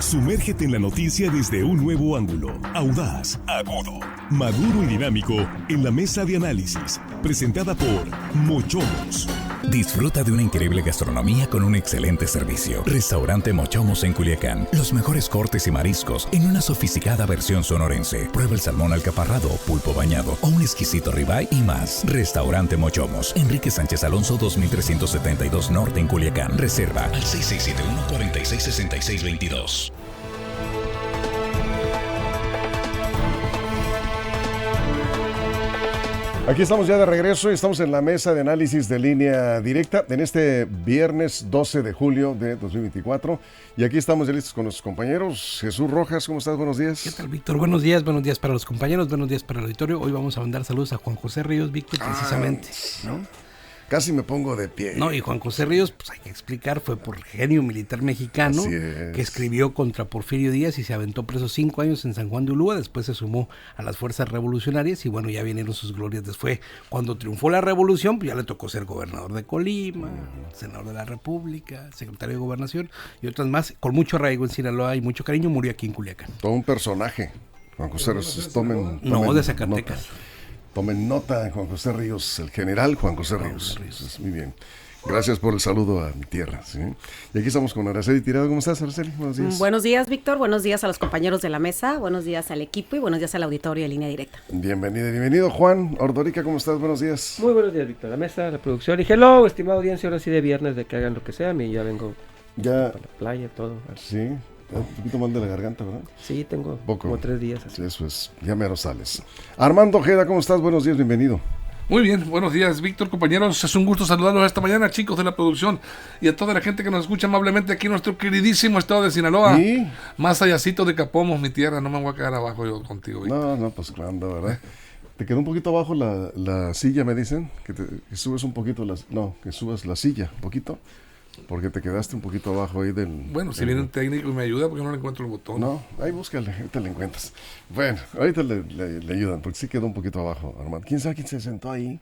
Sumérgete en la noticia desde un nuevo ángulo, audaz, agudo, maduro y dinámico en la mesa de análisis, presentada por Mochomos. Disfruta de una increíble gastronomía con un excelente servicio. Restaurante Mochomos en Culiacán. Los mejores cortes y mariscos en una sofisticada versión sonorense. Prueba el salmón alcaparrado, pulpo bañado o un exquisito ribeye y más. Restaurante Mochomos. Enrique Sánchez Alonso 2372 Norte en Culiacán. Reserva al 6671-466622. Aquí estamos ya de regreso y estamos en la mesa de análisis de Línea Directa en este viernes 12 de julio de 2024. Y aquí estamos ya listos con nuestros compañeros. Jesús Rojas, ¿cómo estás? Buenos días. ¿Qué tal, Víctor? Buenos días para los compañeros, buenos días para el auditorio. Hoy vamos a mandar saludos a Juan José Ríos, Víctor, precisamente, ¿no? Casi me pongo de pie. No, y Juan José Ríos, pues hay que explicar, fue por genio militar mexicano que escribió contra Porfirio Díaz y se aventó preso 5 años en San Juan de Ulúa. Después se sumó a las fuerzas revolucionarias y bueno, ya vinieron sus glorias. Después, cuando triunfó la revolución, pues ya le tocó ser gobernador de Colima, senador de la República, secretario de Gobernación y otras más. Con mucho arraigo en Sinaloa y mucho cariño, murió aquí en Culiacán. Todo un personaje. Juan José Ríos, tomen de Zacatecas. Nota. Tomen nota de Juan José Ríos, el general Juan José Ríos. Muy bien. Gracias por el saludo a mi tierra. ¿Sí? Y aquí estamos con Araceli Tirado. ¿Cómo estás, Araceli? Buenos días. Buenos días, Víctor. Buenos días a los compañeros de la mesa. Buenos días al equipo y buenos días al auditorio de Línea Directa. Bienvenido, Juan Ordorica. ¿Cómo estás? Buenos días. Muy buenos días, Víctor. La mesa, la producción. Y hello, estimada audiencia. Ahora sí de viernes, de que hagan lo que sea. A mí ya vengo para la playa, todo. Sí. Un poquito mal de la garganta, ¿verdad? Sí, tengo como 3 días. Así. Sí, eso es, ya mero sales. Armando Ojeda, ¿cómo estás? Buenos días, bienvenido. Muy bien, buenos días, Víctor, compañeros. Es un gusto saludarlos esta mañana, chicos de la producción, y a toda la gente que nos escucha amablemente aquí en nuestro queridísimo estado de Sinaloa. ¿Y? Más allácito de Capomos, mi tierra. No me voy a quedar abajo yo contigo, Víctor. No, pues cuando, ¿verdad? Te quedó un poquito abajo la silla, me dicen. Que subes un poquito, que subas la silla un poquito. Porque te quedaste un poquito abajo ahí del... Bueno, si viene un técnico y me ayuda, porque no le encuentro el botón. No, ahí búscale, ahorita le encuentras. Bueno, ahorita le ayudan, porque sí quedó un poquito abajo, Armando. ¿Quién sabe quién se sentó ahí?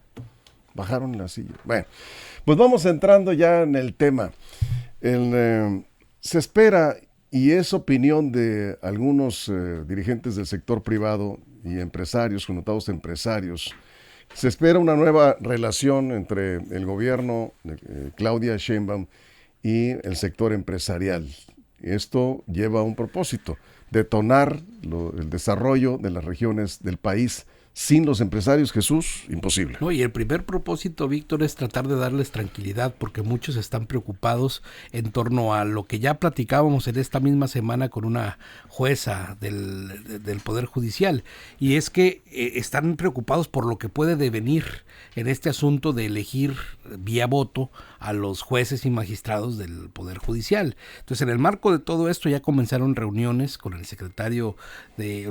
Bajaron la silla. Bueno, pues vamos entrando ya en el tema. Se espera, y es opinión de algunos dirigentes del sector privado y empresarios, connotados empresarios, se espera una nueva relación entre el gobierno de Claudia Sheinbaum y el sector empresarial. Esto lleva a un propósito, detonar el desarrollo de las regiones del país. Sin los empresarios, Jesús, imposible. No, y el primer propósito, Víctor, es tratar de darles tranquilidad, porque muchos están preocupados en torno a lo que ya platicábamos en esta misma semana con una jueza del Poder Judicial, y es que están preocupados por lo que puede devenir en este asunto de elegir vía voto a los jueces y magistrados del Poder Judicial. Entonces, en el marco de todo esto ya comenzaron reuniones con el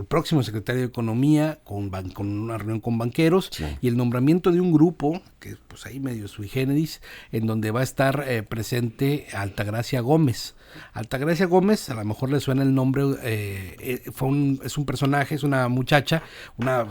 próximo secretario de Economía, con una reunión con banqueros, sí, y el nombramiento de un grupo, que pues ahí medio sui generis, en donde va a estar presente Altagracia Gómez. Altagracia Gómez, a lo mejor le suena el nombre, es un personaje, es una muchacha, una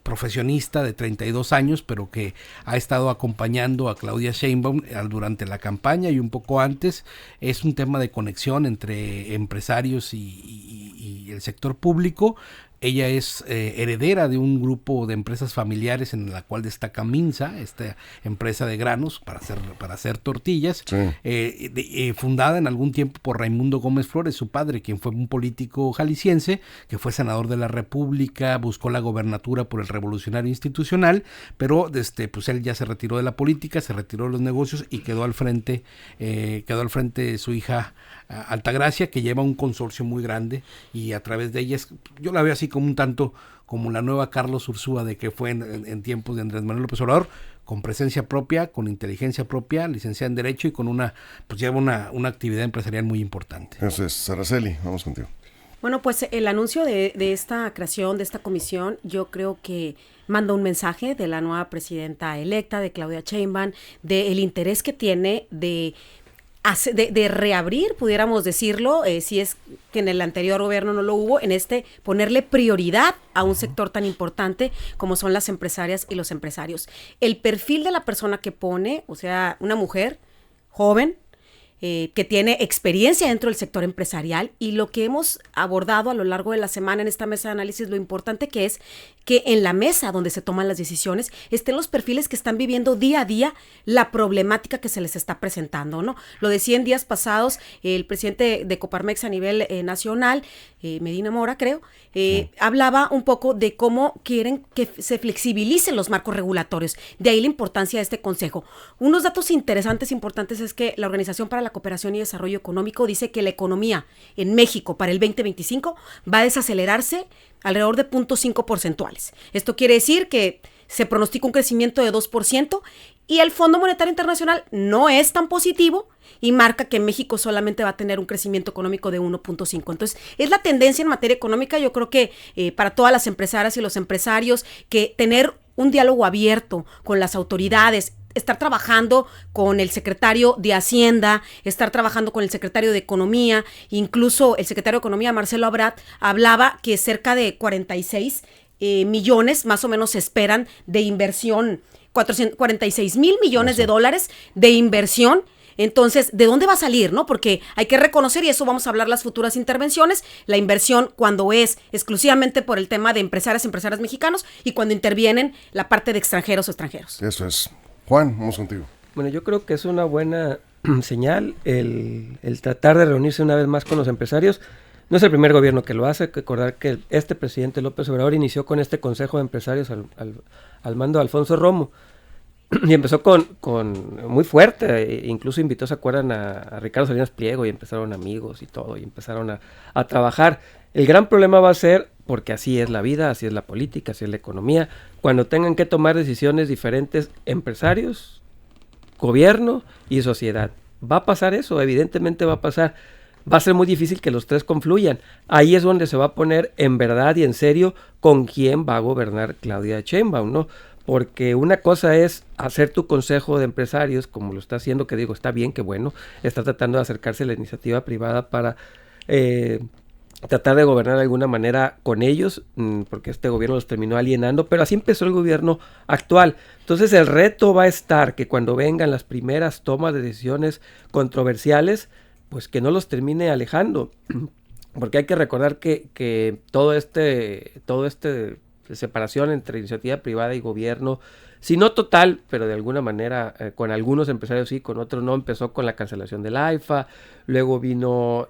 profesionista de 32 años, pero que ha estado acompañando a Claudia Sheinbaum durante la campaña y un poco antes. Es un tema de conexión entre empresarios y el sector público. Ella es heredera de un grupo de empresas familiares en la cual destaca Minsa, esta empresa de granos para hacer tortillas, sí, fundada en algún tiempo por Raimundo Gómez Flores, su padre, quien fue un político jalisciense, que fue senador de la República, buscó la gobernatura por el Revolucionario Institucional, pero pues él ya se retiró de la política, se retiró de los negocios y quedó al frente de su hija Altagracia, que lleva un consorcio muy grande, y a través de ellas, yo la veo así como un tanto como la nueva Carlos Ursúa de que fue en tiempos de Andrés Manuel López Obrador, con presencia propia, con inteligencia propia, licenciada en Derecho y con lleva una actividad empresarial muy importante. Eso es, Araceli, vamos contigo. Bueno, pues el anuncio de esta creación, de esta comisión, yo creo que manda un mensaje de la nueva presidenta electa, de Claudia Sheinbaum, del interés que tiene de reabrir, pudiéramos decirlo, si es que en el anterior gobierno no lo hubo, en ponerle prioridad a un sector tan importante como son las empresarias y los empresarios. El perfil de la persona que pone, o sea, una mujer joven, que tiene experiencia dentro del sector empresarial, y lo que hemos abordado a lo largo de la semana en esta mesa de análisis, lo importante que es que en la mesa donde se toman las decisiones estén los perfiles que están viviendo día a día la problemática que se les está presentando, ¿no? Lo decía en días pasados el presidente de Coparmex a nivel nacional, Medina Mora, creo, hablaba un poco de cómo quieren que se flexibilicen los marcos regulatorios. De ahí la importancia de este consejo. Unos datos interesantes, importantes, es que la Organización para la Cooperación y Desarrollo Económico dice que la economía en México para el 2025 va a desacelerarse alrededor de 0.5 porcentuales. Esto quiere decir que se pronostica un crecimiento de 2%, y el Fondo Monetario Internacional no es tan positivo y marca que México solamente va a tener un crecimiento económico de 1.5. Entonces, es la tendencia en materia económica. Yo creo que para todas las empresarias y los empresarios, que tener un diálogo abierto con las autoridades, estar trabajando con el secretario de Hacienda, estar trabajando con el secretario de Economía, incluso el secretario de Economía, Marcelo Ebrard, hablaba que cerca de 46 millones más o menos se esperan de inversión, 46 mil millones de dólares de inversión. Entonces, ¿de dónde va a salir, no? Porque hay que reconocer, y eso vamos a hablar las futuras intervenciones, la inversión cuando es exclusivamente por el tema de empresarias mexicanos, y cuando intervienen la parte de extranjeros o extranjeros. Eso es. Juan, vamos contigo. Bueno, yo creo que es una buena señal el tratar de reunirse una vez más con los empresarios. No es el primer gobierno que lo hace. Hay que recordar que este presidente López Obrador inició con este Consejo de Empresarios al mando de Alfonso Romo, y empezó con muy fuerte. Incluso invitó, ¿se acuerdan?, a Ricardo Salinas Pliego, y empezaron amigos y todo, y empezaron a trabajar. El gran problema va a ser, porque así es la vida, así es la política, así es la economía, cuando tengan que tomar decisiones diferentes empresarios, gobierno y sociedad. Va a pasar eso, evidentemente va a pasar. Va a ser muy difícil que los tres confluyan. Ahí es donde se va a poner en verdad y en serio con quién va a gobernar Claudia Sheinbaum, ¿no? Porque una cosa es hacer tu consejo de empresarios, como lo está haciendo, que digo, está bien, que bueno, está tratando de acercarse a la iniciativa privada para tratar de gobernar de alguna manera con ellos, porque este gobierno los terminó alienando, pero así empezó el gobierno actual. Entonces el reto va a estar que cuando vengan las primeras tomas de decisiones controversiales, pues que no los termine alejando, porque hay que recordar que todo este separación entre iniciativa privada y gobierno, si no total, pero de alguna manera con algunos empresarios sí, con otros no, empezó con la cancelación del AIFA, luego vino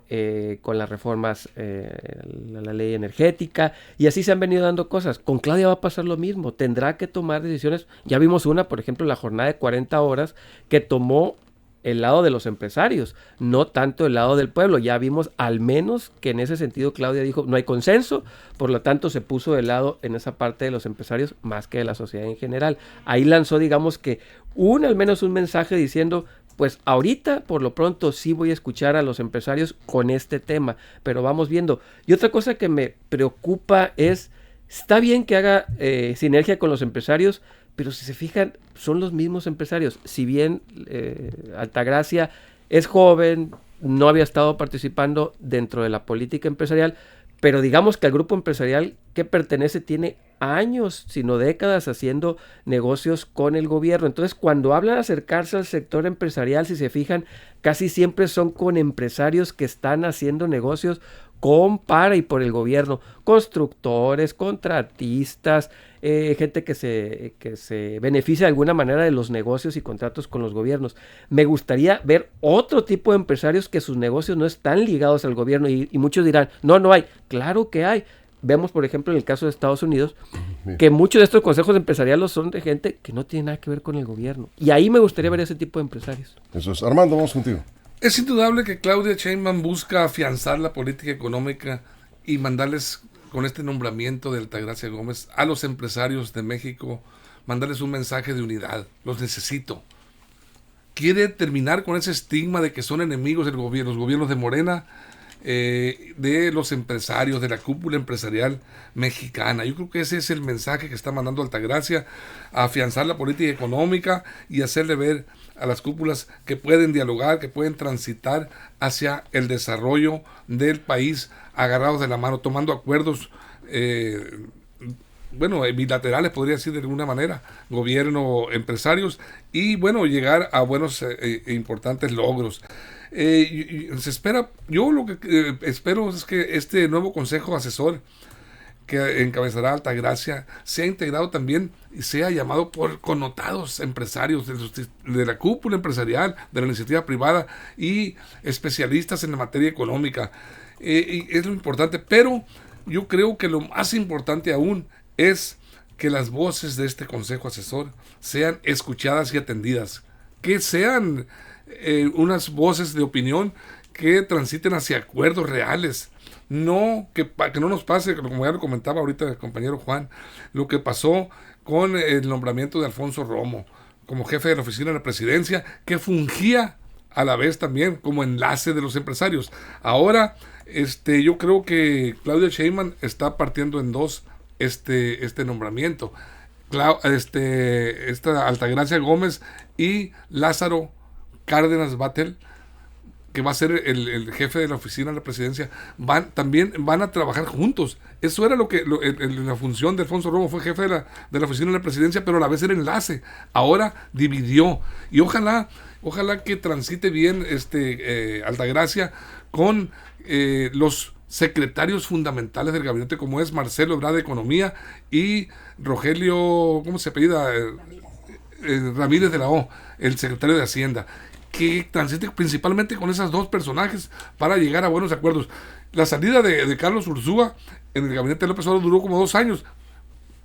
con las reformas la ley energética, y así se han venido dando cosas. Con Claudia va a pasar lo mismo, tendrá que tomar decisiones. Ya vimos una, por ejemplo, la jornada de 40 horas que tomó el lado de los empresarios, no tanto el lado del pueblo. Ya vimos al menos que en ese sentido Claudia dijo no hay consenso, por lo tanto se puso de lado en esa parte de los empresarios más que de la sociedad en general. Ahí lanzó, digamos que al menos un mensaje diciendo, pues ahorita por lo pronto sí voy a escuchar a los empresarios con este tema, pero vamos viendo. Y otra cosa que me preocupa es, está bien que haga sinergia con los empresarios, pero si se fijan, son los mismos empresarios. Si bien Altagracia es joven, no había estado participando dentro de la política empresarial, pero digamos que el grupo empresarial que pertenece tiene años, sino décadas, haciendo negocios con el gobierno. Entonces, cuando hablan de acercarse al sector empresarial, si se fijan, casi siempre son con empresarios que están haciendo negocios para y por el gobierno, constructores, contratistas, gente que se beneficia de alguna manera de los negocios y contratos con los gobiernos. Me gustaría ver otro tipo de empresarios que sus negocios no están ligados al gobierno, y muchos dirán, no hay. Claro que hay. Vemos, por ejemplo, en el caso de Estados Unidos, que muchos de estos consejos empresariales son de gente que no tiene nada que ver con el gobierno. Y ahí me gustaría ver ese tipo de empresarios. Eso es. Armando, vamos contigo. Es indudable que Claudia Sheinbaum busca afianzar la política económica y mandarles, con este nombramiento de Altagracia Gómez, a los empresarios de México, mandarles un mensaje de unidad. Los necesito. Quiere terminar con ese estigma de que son enemigos del gobierno, los gobiernos de Morena, de los empresarios, de la cúpula empresarial mexicana. Yo creo que ese es el mensaje que está mandando Altagracia, a afianzar la política económica y hacerle ver a las cúpulas que pueden dialogar, que pueden transitar hacia el desarrollo del país, agarrados de la mano, tomando acuerdos bilaterales, podría decir de alguna manera, gobierno, empresarios, y llegar a buenos e importantes logros. Se espera, yo lo que espero es que este nuevo consejo asesor que encabezará Altagracia sea integrado también y sea llamado por connotados empresarios de la cúpula empresarial, de la iniciativa privada y especialistas en la materia económica. Y es lo importante, pero yo creo que lo más importante aún es que las voces de este consejo asesor sean escuchadas y atendidas, que sean unas voces de opinión que transiten hacia acuerdos reales. No, que no nos pase, como ya lo comentaba ahorita el compañero Juan, lo que pasó con el nombramiento de Alfonso Romo como jefe de la oficina de la presidencia, que fungía a la vez también como enlace de los empresarios. Ahora, yo creo que Claudia Sheinbaum está partiendo en dos este nombramiento. Esta Altagracia Gómez y Lázaro Cárdenas Batlle, que va a ser el jefe de la oficina de la presidencia, también van a trabajar juntos. Eso era la función de Alfonso Romo, fue jefe de la oficina de la presidencia, pero a la vez era enlace. Ahora dividió. Y ojalá que transite bien Altagracia con los secretarios fundamentales del gabinete, como es Marcelo Ebrard de Economía y Rogelio, ¿cómo se apellida? Ramírez de la O, el secretario de Hacienda, que transite principalmente con esos dos personajes para llegar a buenos acuerdos. La salida de Carlos Ursúa en el gabinete de López Obrador duró como 2 años.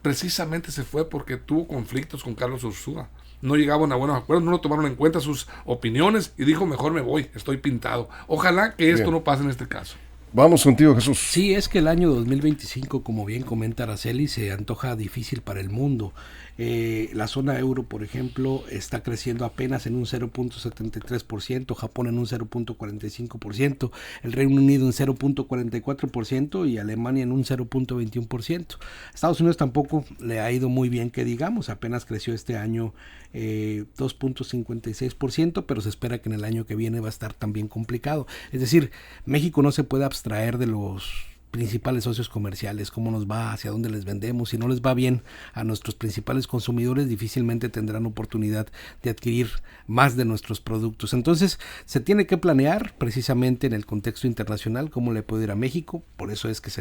Precisamente se fue porque tuvo conflictos con Carlos Ursúa. No llegaban a buenos acuerdos, no lo tomaron en cuenta sus opiniones y dijo, mejor me voy, estoy pintado. Ojalá que esto no pase en este caso. Vamos contigo, Jesús. Sí, es que el año 2025, como bien comenta Araceli, se antoja difícil para el mundo. La zona euro, por ejemplo, está creciendo apenas en un 0.73%, Japón en un 0.45%, el Reino Unido en 0.44% y Alemania en un 0.21%. Estados Unidos tampoco le ha ido muy bien, que digamos, apenas creció este año 2.56%, pero se espera que en el año que viene va a estar también complicado. Es decir, México no se puede abstraer de los principales socios comerciales, cómo nos va, hacia dónde les vendemos. Si no les va bien a nuestros principales consumidores, difícilmente tendrán oportunidad de adquirir más de nuestros productos. Entonces se tiene que planear precisamente en el contexto internacional cómo le puede ir a México. Por eso es que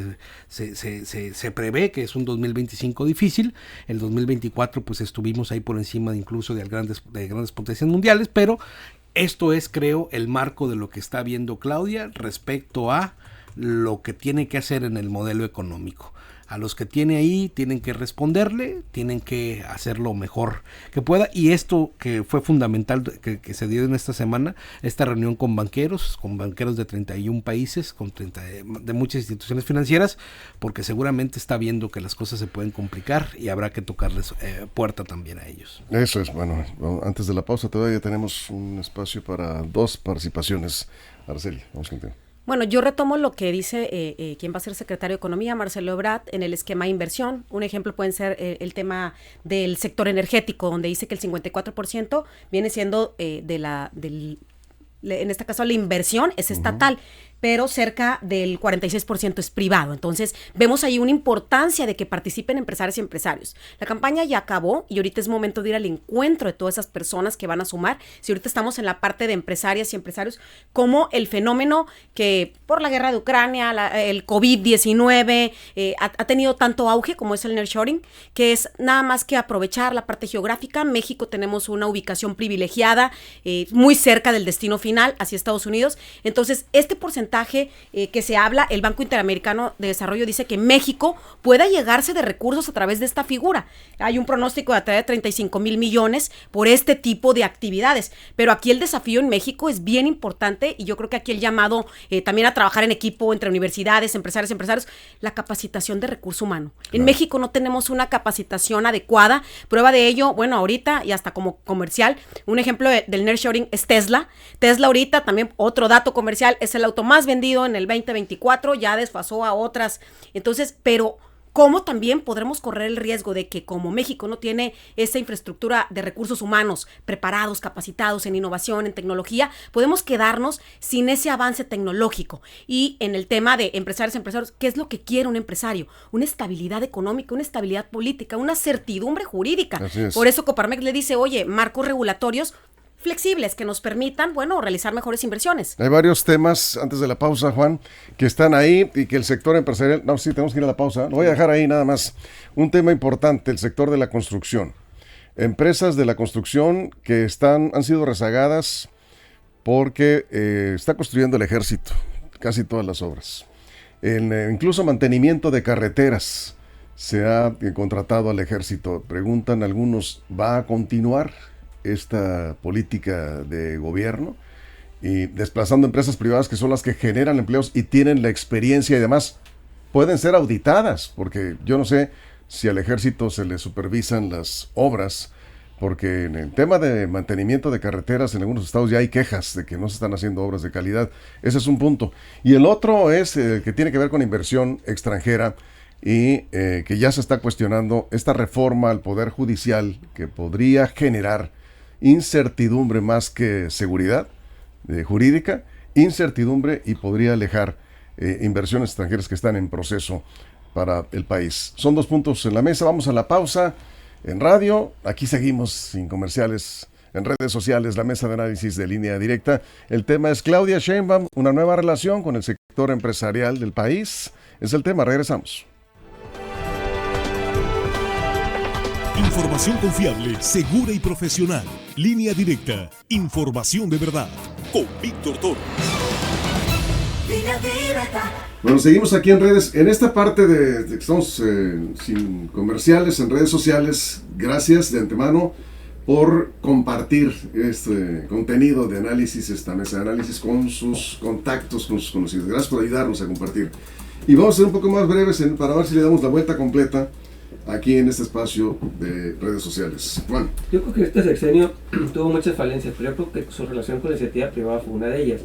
se prevé que es un 2025 difícil. El 2024 pues estuvimos ahí por encima incluso de grandes potencias mundiales, pero esto es, creo, el marco de lo que está viendo Claudia respecto a lo que tiene que hacer en el modelo económico. A los que tiene ahí tienen que responderle, tienen que hacer lo mejor que pueda, y esto que fue fundamental que se dio en esta semana, esta reunión con banqueros de 31 países, de muchas instituciones financieras, porque seguramente está viendo que las cosas se pueden complicar y habrá que tocarles puerta también a ellos. Eso es, bueno, antes de la pausa todavía tenemos un espacio para 2 participaciones. Araceli, vamos contigo. Bueno, yo retomo lo que dice quien va a ser secretario de Economía, Marcelo Ebrard, en el esquema de inversión. Un ejemplo puede ser el tema del sector energético, donde dice que el 54% viene siendo en este caso la inversión es estatal, pero cerca del 46% es privado. Entonces, vemos ahí una importancia de que participen empresarios y empresarios. La campaña ya acabó y ahorita es momento de ir al encuentro de todas esas personas que van a sumar. Si ahorita estamos en la parte de empresarias y empresarios, como el fenómeno que por la guerra de Ucrania, el COVID-19, ha tenido tanto auge como es el nearshoring, que es nada más que aprovechar la parte geográfica. México tenemos una ubicación privilegiada, muy cerca del destino final, hacia Estados Unidos. Entonces, este porcentaje que se habla, el Banco Interamericano de Desarrollo dice que México pueda llegarse de recursos a través de esta figura. Hay un pronóstico de atraer 35,000 millones por este tipo de actividades, pero aquí el desafío en México es bien importante y yo creo que aquí el llamado también a trabajar en equipo entre universidades, empresarios, la capacitación de recurso humano. En México no tenemos una capacitación adecuada. Prueba de ello, bueno, ahorita y hasta como comercial, un ejemplo del nearshoring es Tesla. Tesla ahorita también, otro dato comercial, es el auto más vendido en el 2024, ya desfasó a otras. Entonces, pero ¿cómo también podremos correr el riesgo de que como México no tiene esa infraestructura de recursos humanos preparados, capacitados en innovación, en tecnología, podemos quedarnos sin ese avance tecnológico? Y en el tema de empresarios, ¿qué es lo que quiere un empresario? Una estabilidad económica, una estabilidad política, una certidumbre jurídica. Por eso Coparmex le dice, oye, marcos regulatorios flexibles que nos permitan, bueno, realizar mejores inversiones. Hay varios temas, antes de la pausa, Juan, que están ahí y que el sector empresarial... No, sí, tenemos que ir a la pausa. Lo voy a dejar ahí nada más. Un tema importante, el sector de la construcción. Empresas de la construcción que han sido rezagadas porque está construyendo el ejército, casi todas las obras. Incluso mantenimiento de carreteras se ha contratado al ejército. Preguntan algunos, ¿va a continuar esta política de gobierno? Y desplazando empresas privadas que son las que generan empleos y tienen la experiencia y demás, pueden ser auditadas, porque yo no sé si al ejército se le supervisan las obras, porque en el tema de mantenimiento de carreteras en algunos estados ya hay quejas de que no se están haciendo obras de calidad. Ese es un punto. Y el otro es el que tiene que ver con inversión extranjera y que ya se está cuestionando esta reforma al Poder Judicial que podría generar incertidumbre más que seguridad jurídica, incertidumbre, y podría alejar inversiones extranjeras que están en proceso para el país. Son 2 puntos en la mesa. Vamos a la pausa en radio. Aquí seguimos sin comerciales. En redes sociales, la mesa de análisis de Línea Directa. El tema es Claudia Sheinbaum, una nueva relación con el sector empresarial del país. Es el tema. Regresamos. Información confiable, segura y profesional. Línea Directa. Información de verdad. Con Víctor Torres. Línea Directa. Bueno, seguimos aquí en redes. En esta parte de que estamos sin comerciales en redes sociales, gracias de antemano por compartir este contenido de análisis, esta mesa de análisis, con sus contactos, con sus conocidos. Gracias por ayudarnos a compartir. Y vamos a ser un poco más breves para ver si le damos la vuelta completa aquí en este espacio de redes sociales. Juan. Yo creo que este sexenio tuvo muchas falencias, pero yo creo que su relación con la iniciativa privada fue una de ellas.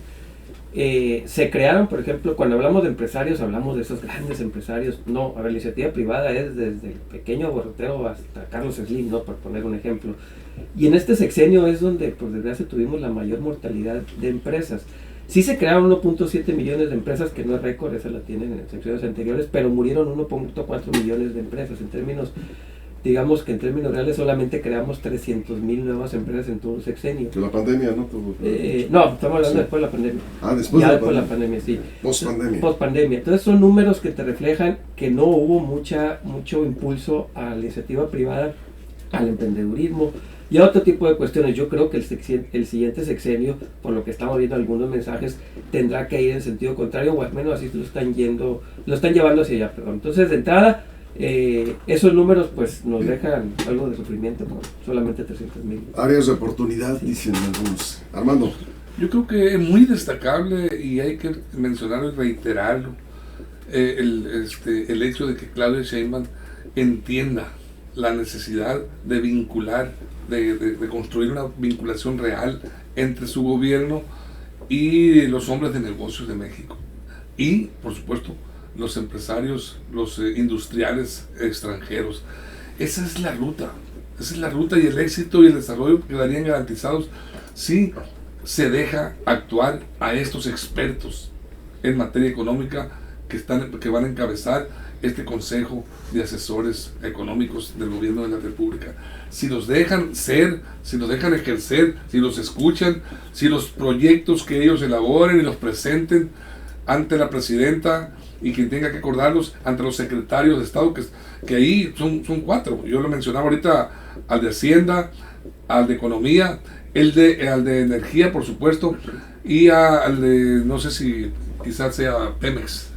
Se crearon, por ejemplo, cuando hablamos de empresarios, hablamos de esos grandes empresarios. No, a ver, la iniciativa privada es desde el pequeño borrotero hasta Carlos Slim, ¿no? Por poner un ejemplo. Y en este sexenio es donde, por desgracia, tuvimos la mayor mortalidad de empresas. Sí se crearon 1.7 millones de empresas, que no es récord, esa la tienen en secciones anteriores, pero murieron 1.4 millones de empresas. En términos, digamos que en términos reales solamente creamos 300,000 nuevas empresas en todo el sexenio. De la pandemia, ¿no? No, estamos hablando después de la pandemia. Después ya de después de la pandemia, sí. Post-pandemia. Post-pandemia. Entonces son números que te reflejan que no hubo mucho impulso a la iniciativa privada, al emprendedurismo y a otro tipo de cuestiones. Yo creo que el siguiente sexenio, por lo que estamos viendo algunos mensajes, tendrá que ir en sentido contrario, o al menos así lo están llevando hacia allá, perdón. Entonces, de entrada, esos números pues nos dejan algo de sufrimiento con solamente 300,000. Áreas de oportunidad, dicen algunos. Armando. Yo creo que es muy destacable, y hay que mencionarlo y reiterarlo, el hecho de que Claudia Sheinbaum entienda la necesidad de vincular, de construir una vinculación real entre su gobierno y los hombres de negocios de México. Y, por supuesto, los empresarios, los industriales extranjeros. Esa es la ruta y el éxito y el desarrollo quedarían garantizados si se deja actuar a estos expertos en materia económica que van a encabezar este Consejo de Asesores Económicos del Gobierno de la República. Si los dejan ser, si los dejan ejercer, si los escuchan, si los proyectos que ellos elaboren y los presenten ante la presidenta y quien tenga que acordarlos ante los secretarios de Estado, que ahí son 4. Yo lo mencionaba ahorita, al de Hacienda, al de Economía, al de Energía, por supuesto, y al de, no sé si quizás sea Pemex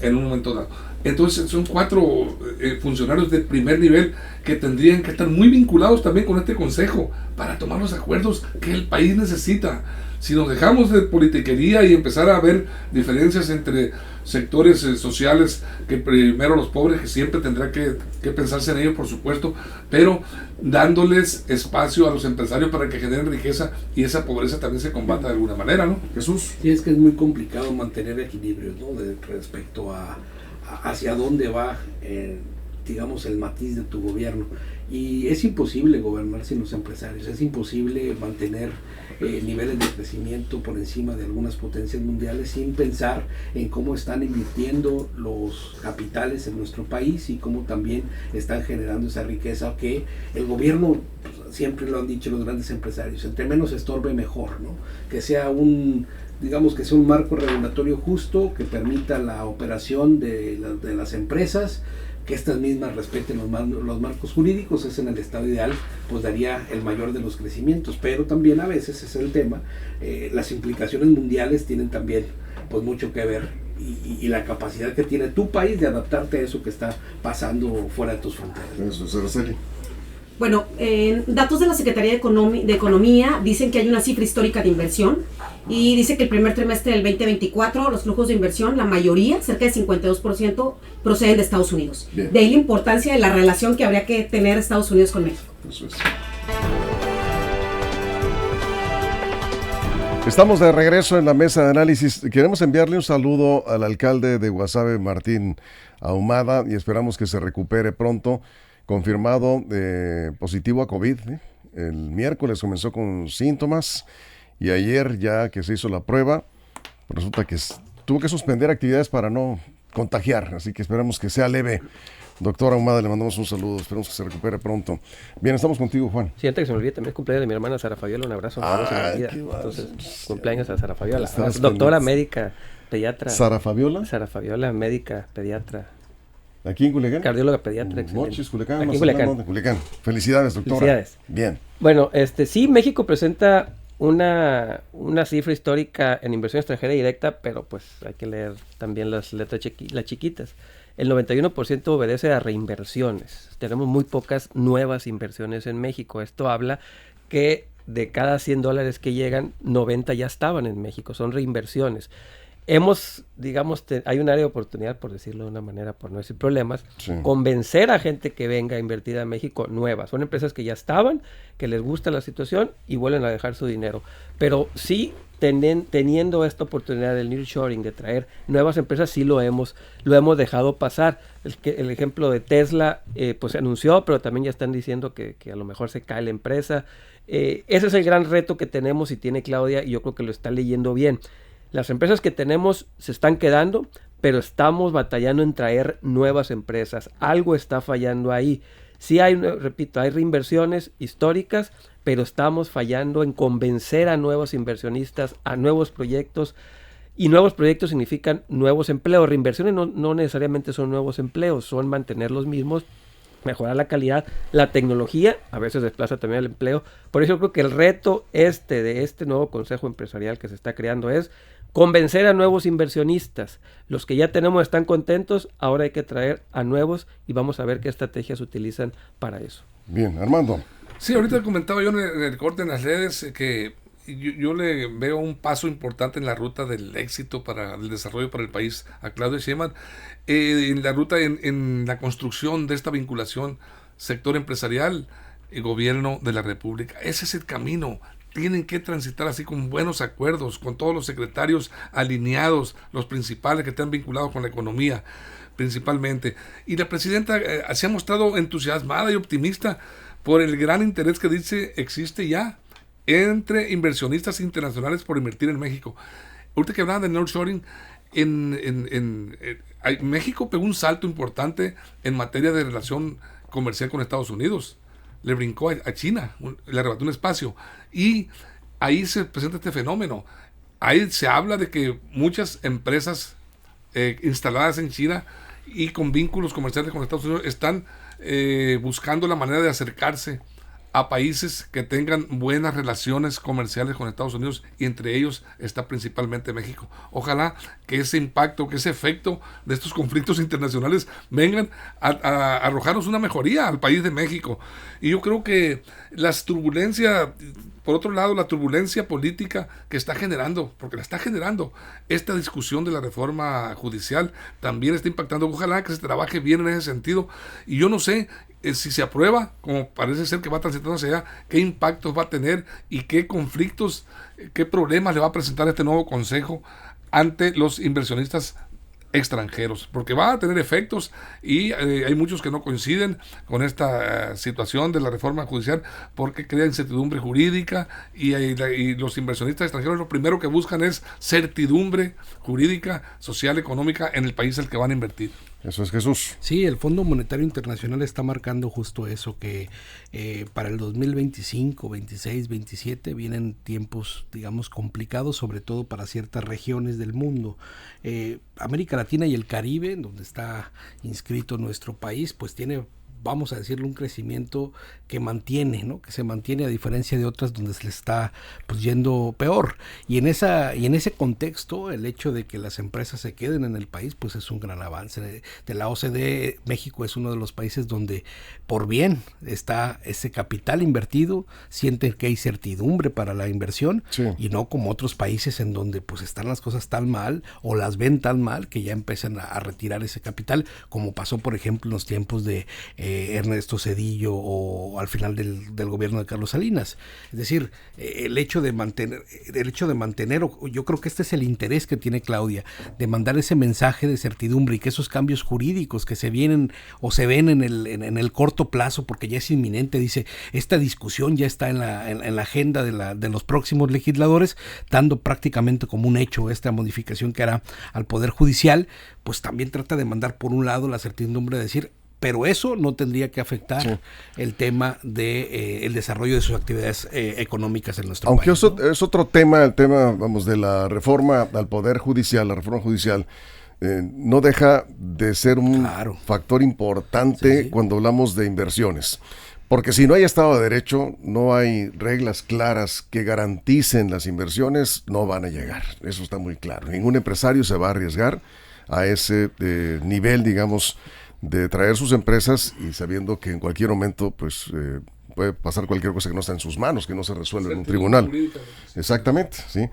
en un momento dado. Entonces son 4 funcionarios de primer nivel que tendrían que estar muy vinculados también con este consejo para tomar los acuerdos que el país necesita. Si nos dejamos de politiquería y empezar a ver diferencias entre sectores sociales, que primero los pobres, que siempre tendrá que pensarse en ellos, por supuesto, pero dándoles espacio a los empresarios para que generen riqueza y esa pobreza también se combata de alguna manera, ¿no? Jesús. Sí, es que es muy complicado mantener equilibrio, ¿no? Respecto a hacia dónde va digamos, el matiz de tu gobierno. Y es imposible gobernar sin los empresarios, es imposible mantener niveles de crecimiento por encima de algunas potencias mundiales sin pensar en cómo están invirtiendo los capitales en nuestro país y cómo también están generando esa riqueza que el gobierno, pues, siempre lo han dicho los grandes empresarios, entre menos estorbe mejor, ¿no? Que sea digamos que sea un marco regulatorio justo que permita la operación de las empresas, que estas mismas respeten los marcos jurídicos. Es en el estado ideal, pues daría el mayor de los crecimientos, pero también a veces es el tema, las implicaciones mundiales tienen también pues mucho que ver y la capacidad que tiene tu país de adaptarte a eso que está pasando fuera de tus fronteras. Eso es, Araceli. Bueno, datos de la Secretaría de Economía dicen que hay una cifra histórica de inversión y dice que el primer trimestre del 2024 los flujos de inversión, la mayoría, cerca del 52%, proceden de Estados Unidos. Bien. De ahí la importancia de la relación que habría que tener Estados Unidos con México. Eso es. Estamos de regreso en la mesa de análisis. Queremos enviarle un saludo al alcalde de Guasave, Martín Ahumada, y esperamos que se recupere pronto. Confirmado positivo a COVID. El miércoles comenzó con síntomas y ayer ya que se hizo la prueba, resulta que tuvo que suspender actividades para no contagiar, así que esperamos que sea leve. Doctor Ahumada, le mandamos un saludo, esperamos que se recupere pronto. Bien, estamos contigo, Juan. Sí, antes que se me olvide, también es cumpleaños de mi hermana Sara Fabiola, un abrazo. Entonces, cumpleaños a Sara Fabiola, doctora médica, pediatra. ¿Sara Fabiola? Sara Fabiola, médica, pediatra. ¿Aquí en Culiacán? Cardióloga pediatra, excelente. Mochis, Culiacán. Aquí en Culiacán. Culiacán. Felicidades, doctora. Felicidades. Bien. Bueno, sí, México presenta una cifra histórica en inversión extranjera directa, pero pues hay que leer también las letras las chiquitas. El 91% obedece a reinversiones. Tenemos muy pocas nuevas inversiones en México. Esto habla que de cada $100 que llegan, 90 ya estaban en México, son reinversiones. Hay un área de oportunidad, por decirlo de una manera, por no decir problemas, sí. Convencer a gente que venga a invertir a México nueva. Son empresas que ya estaban, que les gusta la situación y vuelven a dejar su dinero. Pero sí, teniendo esta oportunidad del nearshoring, de traer nuevas empresas, sí lo hemos dejado pasar. El ejemplo de Tesla, pues se anunció, pero también ya están diciendo que a lo mejor se cae la empresa. Ese es el gran reto que tenemos y tiene Claudia, y yo creo que lo está leyendo bien. Las empresas que tenemos se están quedando, pero estamos batallando en traer nuevas empresas. Algo está fallando ahí. Sí hay reinversiones históricas, pero estamos fallando en convencer a nuevos inversionistas, a nuevos proyectos. Y nuevos proyectos significan nuevos empleos. Reinversiones no necesariamente son nuevos empleos, son mantener los mismos, mejorar la calidad, la tecnología, a veces desplaza también el empleo. Por eso yo creo que el reto de este nuevo consejo empresarial que se está creando es convencer a nuevos inversionistas. Los que ya tenemos están contentos, ahora hay que traer a nuevos y vamos a ver qué estrategias utilizan para eso. Bien, Armando. Sí, ahorita comentaba yo en el corte en las redes que yo le veo un paso importante en la ruta del éxito para el desarrollo para el país a Claudia Sheinbaum, en la ruta en la construcción de esta vinculación sector empresarial y gobierno de la República. Ese es el camino. Tienen que transitar así con buenos acuerdos, con todos los secretarios alineados, los principales que están vinculados con la economía, principalmente. Y la presidenta se ha mostrado entusiasmada y optimista por el gran interés que dice existe ya entre inversionistas internacionales por invertir en México. Ahorita que hablaban de nearshoring, México pegó un salto importante en materia de relación comercial con Estados Unidos. Le brincó a China, le arrebató un espacio. Y ahí se presenta este fenómeno. Ahí se habla de que muchas empresas instaladas en China y con vínculos comerciales con Estados Unidos están buscando la manera de acercarse a países que tengan buenas relaciones comerciales con Estados Unidos, y entre ellos está principalmente México. Ojalá que ese impacto, que ese efecto de estos conflictos internacionales vengan a arrojarnos una mejoría al país de México. Y yo creo que las turbulencias, por otro lado, la turbulencia política que está generando, porque la está generando, esta discusión de la reforma judicial también está impactando. Ojalá que se trabaje bien en ese sentido. Y yo no sé si se aprueba, como parece ser que va transitando hacia allá, qué impactos va a tener y qué conflictos, qué problemas le va a presentar este nuevo consejo ante los inversionistas extranjeros, porque va a tener efectos y hay muchos que no coinciden con esta situación de la reforma judicial porque crea incertidumbre jurídica y los inversionistas extranjeros lo primero que buscan es certidumbre jurídica, social, económica en el país al que van a invertir. Eso es, Jesús. Sí, el Fondo Monetario Internacional está marcando justo eso, que para el 2025, 26, 27 vienen tiempos, digamos, complicados, sobre todo para ciertas regiones del mundo. América Latina y el Caribe, donde está inscrito nuestro país, pues tiene, vamos a decirlo, un crecimiento que mantiene, ¿no? Que se mantiene a diferencia de otras donde se le está pues yendo peor. Y en ese contexto, el hecho de que las empresas se queden en el país, pues es un gran avance. De la OCDE, México es uno de los países donde por bien está ese capital invertido, sienten que hay certidumbre para la inversión, sí, y no como otros países en donde pues están las cosas tan mal o las ven tan mal que ya empiezan a retirar ese capital, como pasó por ejemplo en los tiempos de Ernesto Zedillo o al final del gobierno de Carlos Salinas. Es decir, el hecho de mantener, yo creo que este es el interés que tiene Claudia, de mandar ese mensaje de certidumbre y que esos cambios jurídicos que se vienen o se ven en el corto plazo, porque ya es inminente, dice, esta discusión ya está en la agenda de los próximos legisladores, dando prácticamente como un hecho esta modificación que hará al Poder Judicial, pues también trata de mandar por un lado la certidumbre de decir, pero eso no tendría que afectar, sí, el tema de el desarrollo de sus actividades económicas en nuestro país. Aunque es otro tema, el tema, vamos, de la reforma al Poder Judicial, la reforma judicial, no deja de ser un factor importante, sí, sí, cuando hablamos de inversiones. Porque si no hay Estado de Derecho, no hay reglas claras que garanticen las inversiones, no van a llegar. Eso está muy claro. Ningún empresario se va a arriesgar a ese nivel, digamos, de traer sus empresas y sabiendo que en cualquier momento pues puede pasar cualquier cosa que no está en sus manos, que no se resuelve en un tribunal. Exactamente, sí.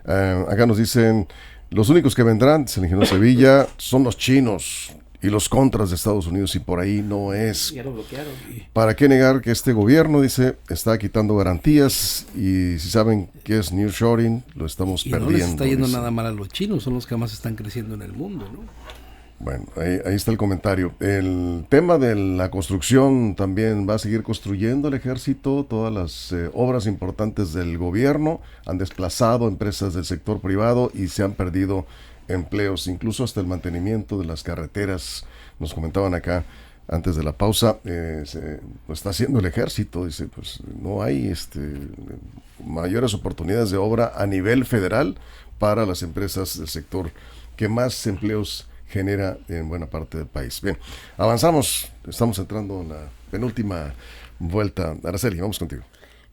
Acá nos dicen, los únicos que vendrán, dice el ingeniero Sevilla, son los chinos y los contras de Estados Unidos, y por ahí no es. Ya lo bloquearon. ¿Para qué negar que este gobierno, dice, está quitando garantías? Y si saben qué es nearshoring, lo estamos perdiendo. No les está yendo nada mal a los chinos, son los que más están creciendo en el mundo, ¿no? Bueno, ahí está el comentario. El tema de la construcción también va a seguir construyendo el ejército. Todas las obras importantes del gobierno han desplazado empresas del sector privado y se han perdido empleos, incluso hasta el mantenimiento de las carreteras. Nos comentaban acá antes de la pausa, lo está haciendo el ejército. Dice, pues no hay mayores oportunidades de obra a nivel federal para las empresas del sector que más empleos genera en buena parte del país. Bien, avanzamos, estamos entrando en la penúltima vuelta. Araceli, vamos contigo.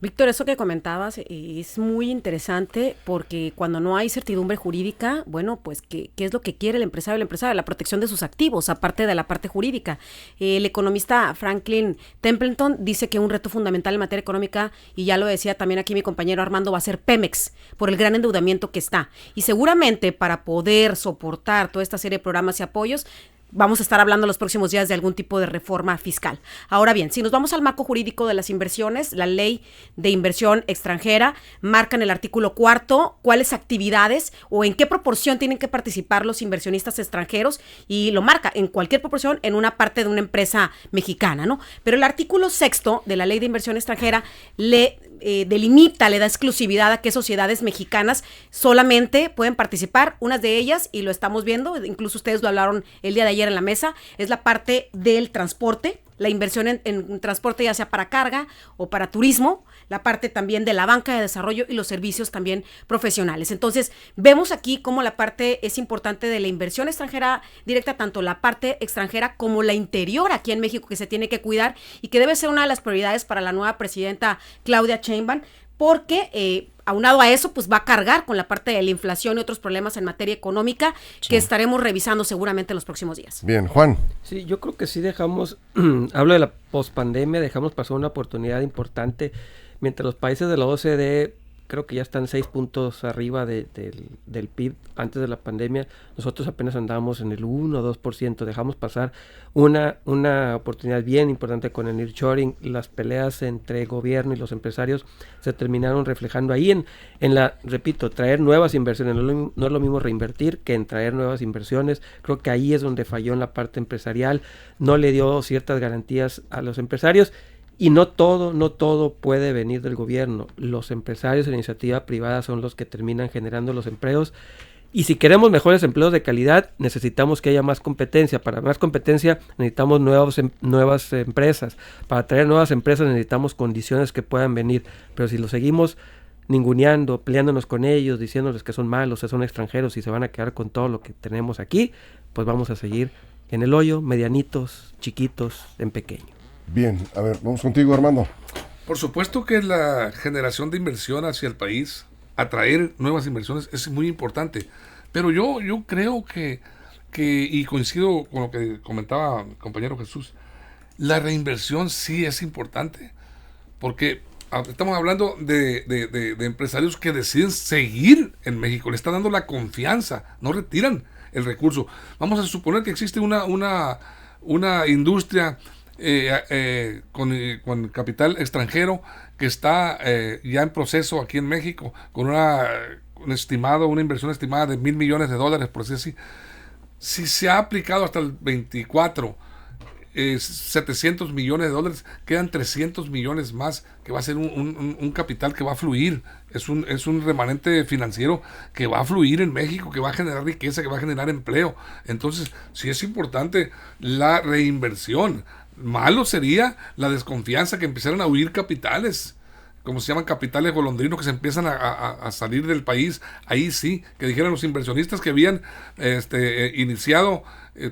Víctor, eso que comentabas es muy interesante porque cuando no hay certidumbre jurídica, bueno, pues ¿qué es lo que quiere el empresario? La empresaria, la protección de sus activos, aparte de la parte jurídica. El economista Franklin Templeton dice que un reto fundamental en materia económica, y ya lo decía también aquí mi compañero Armando, va a ser Pemex, por el gran endeudamiento que está. Y seguramente para poder soportar toda esta serie de programas y apoyos, vamos a estar hablando los próximos días de algún tipo de reforma fiscal. Ahora bien, si nos vamos al marco jurídico de las inversiones, la ley de inversión extranjera marca en el artículo 4 cuáles actividades o en qué proporción tienen que participar los inversionistas extranjeros, y lo marca en cualquier proporción en una parte de una empresa mexicana, ¿no? Pero el artículo 6 de la ley de inversión extranjera le delimita, le da exclusividad a qué sociedades mexicanas solamente pueden participar. Unas de ellas, y lo estamos viendo, incluso ustedes lo hablaron el día de ayer en la mesa, es la parte del transporte, la inversión en transporte, ya sea para carga o para turismo, la parte también de la banca de desarrollo y los servicios también profesionales. Entonces, vemos aquí cómo la parte es importante de la inversión extranjera directa, tanto la parte extranjera como la interior aquí en México, que se tiene que cuidar y que debe ser una de las prioridades para la nueva presidenta Claudia Sheinbaum, porque aunado a eso, pues va a cargar con la parte de la inflación y otros problemas en materia económica, sí, que estaremos revisando seguramente en los próximos días. Bien, Juan. Sí, yo creo que sí dejamos, hablo de la pospandemia, dejamos pasar una oportunidad importante mientras los países de la OCDE creo que ya están 6 puntos arriba del PIB antes de la pandemia. Nosotros apenas andábamos en el 1 o 2%. Dejamos pasar una oportunidad bien importante con el nearshoring. Las peleas entre gobierno y los empresarios se terminaron reflejando ahí repito, traer nuevas inversiones. No es lo mismo reinvertir que en traer nuevas inversiones. Creo que ahí es donde falló en la parte empresarial. No le dio ciertas garantías a los empresarios. Y no todo puede venir del gobierno. Los empresarios de la iniciativa privada son los que terminan generando los empleos. Y si queremos mejores empleos de calidad, necesitamos que haya más competencia. Para más competencia necesitamos nuevas empresas. Para traer nuevas empresas necesitamos condiciones que puedan venir. Pero si lo seguimos ninguneando, peleándonos con ellos, diciéndoles que son malos, que son extranjeros y se van a quedar con todo lo que tenemos aquí, pues vamos a seguir en el hoyo, medianitos, chiquitos, en pequeño. Bien, a ver, vamos contigo, Armando. Por supuesto que la generación de inversión hacia el país, atraer nuevas inversiones es muy importante, pero yo creo que y coincido con lo que comentaba el compañero Jesús, la reinversión sí es importante, porque estamos hablando de empresarios que deciden seguir en México, le están dando la confianza, no retiran el recurso. Vamos a suponer que existe una industria con capital extranjero que está ya en proceso aquí en México, con una inversión estimada de $1,000 millones, por así decir. Si se ha aplicado hasta el 24 $700 millones, quedan 300 millones más, que va a ser un capital que va a fluir, es un remanente financiero que va a fluir en México, que va a generar riqueza, que va a generar empleo. Entonces sí es importante la reinversión. Malo sería la desconfianza, que empezaran a huir capitales, como se llaman, capitales golondrinos, que se empiezan a salir del país. Ahí sí, que dijeran los inversionistas que habían iniciado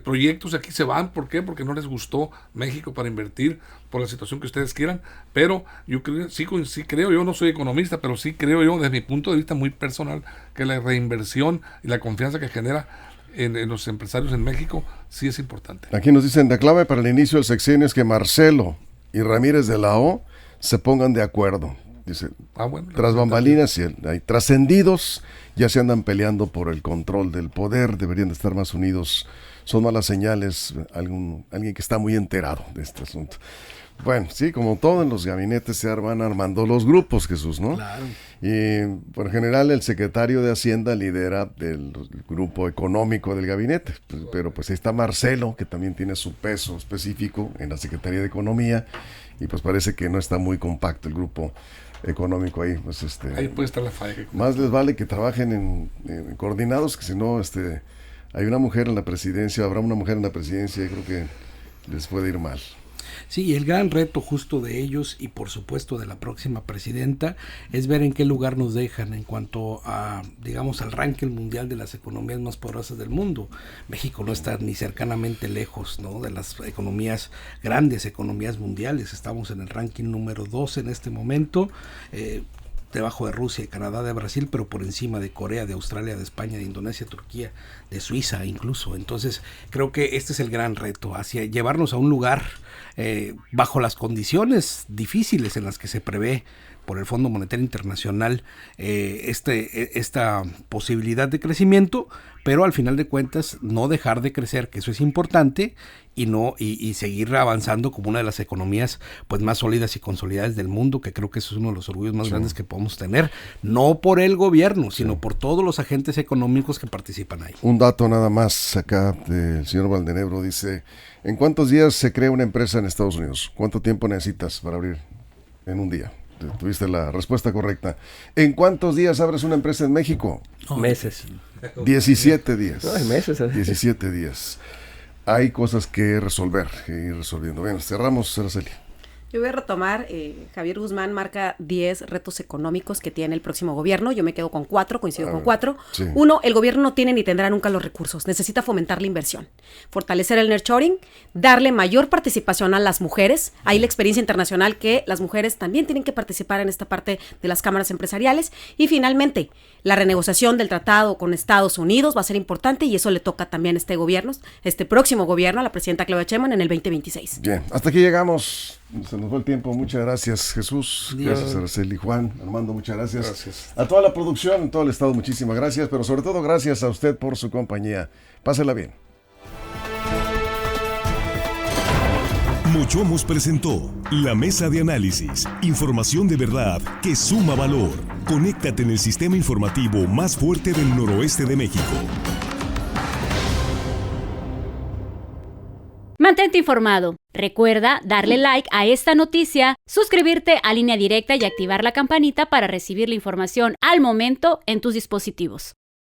proyectos aquí se van. ¿Por qué? Porque no les gustó México para invertir, por la situación que ustedes quieran. Pero yo creo, sí creo, yo no soy economista, pero sí creo yo, desde mi punto de vista muy personal, que la reinversión y la confianza que genera en los empresarios en México sí es importante. Aquí nos dicen, la clave para el inicio del sexenio es que Marcelo y Ramírez de la O se pongan de acuerdo. Dice, bueno, tras bambalinas y hay trascendidos, ya se andan peleando por el control del poder, deberían de estar más unidos. Son malas señales, alguien que está muy enterado de este asunto. Bueno, sí, como todo en los gabinetes se van armando los grupos, Jesús, ¿no? Claro. Y por general el secretario de Hacienda lidera el grupo económico del gabinete, pero pues ahí está Marcelo, que también tiene su peso específico en la Secretaría de Economía, y pues parece que no está muy compacto el grupo económico ahí. Pues ahí puede estar la falla. Más les vale que trabajen en coordinados, que si no, hay una mujer en la presidencia, habrá una mujer en la presidencia, y creo que les puede ir mal. Sí, el gran reto justo de ellos y por supuesto de la próxima presidenta es ver en qué lugar nos dejan en cuanto a, digamos, al ranking mundial de las economías más poderosas del mundo. México no está ni cercanamente lejos, ¿no?, de las grandes economías mundiales. Estamos en el ranking número 2 en este momento, debajo de Rusia, de Canadá, de Brasil, pero por encima de Corea, de Australia, de España, de Indonesia, Turquía, de Suiza incluso. Entonces creo que este es el gran reto, hacia llevarnos a un lugar bajo las condiciones difíciles en las que se prevé por el Fondo Monetario Internacional esta posibilidad de crecimiento, pero al final de cuentas no dejar de crecer, que eso es importante, y seguir avanzando como una de las economías pues más sólidas y consolidadas del mundo, que creo que eso es uno de los orgullos más grandes que podemos tener, no por el gobierno, sino por todos los agentes económicos que participan ahí. Un dato nada más acá del señor Valdenebro, dice, ¿en cuántos días se crea una empresa en Estados Unidos? ¿Cuánto tiempo necesitas para abrir en un día? Tuviste la respuesta correcta. ¿En cuántos días abres una empresa en México? Meses. 17 días. No, en meses. 17 días. Hay cosas que resolver, que ir resolviendo. Bien, cerramos, Araceli. Yo voy a retomar, Javier Guzmán marca 10 retos económicos que tiene el próximo gobierno. Yo me quedo con 4, coincido con 4. Sí. 1, el gobierno no tiene ni tendrá nunca los recursos. Necesita fomentar la inversión, fortalecer el nearshoring, darle mayor participación a las mujeres. Hay la experiencia internacional que las mujeres también tienen que participar en esta parte de las cámaras empresariales. Y finalmente, la renegociación del tratado con Estados Unidos va a ser importante, y eso le toca también a este próximo gobierno, a la presidenta Claudia Sheinbaum en el 2026. Bien, hasta aquí llegamos. Se nos fue el tiempo. Muchas gracias, Jesús. Dios. Gracias, Araceli, Juan, Armando, muchas gracias. Gracias. A toda la producción en todo el estado, muchísimas gracias. Pero sobre todo, gracias a usted por su compañía. Pásela bien. Mochomos presentó La Mesa de Análisis. Información de verdad que suma valor. Conéctate en el sistema informativo más fuerte del noroeste de México. Mantente informado. Recuerda darle like a esta noticia, suscribirte a Línea Directa y activar la campanita para recibir la información al momento en tus dispositivos.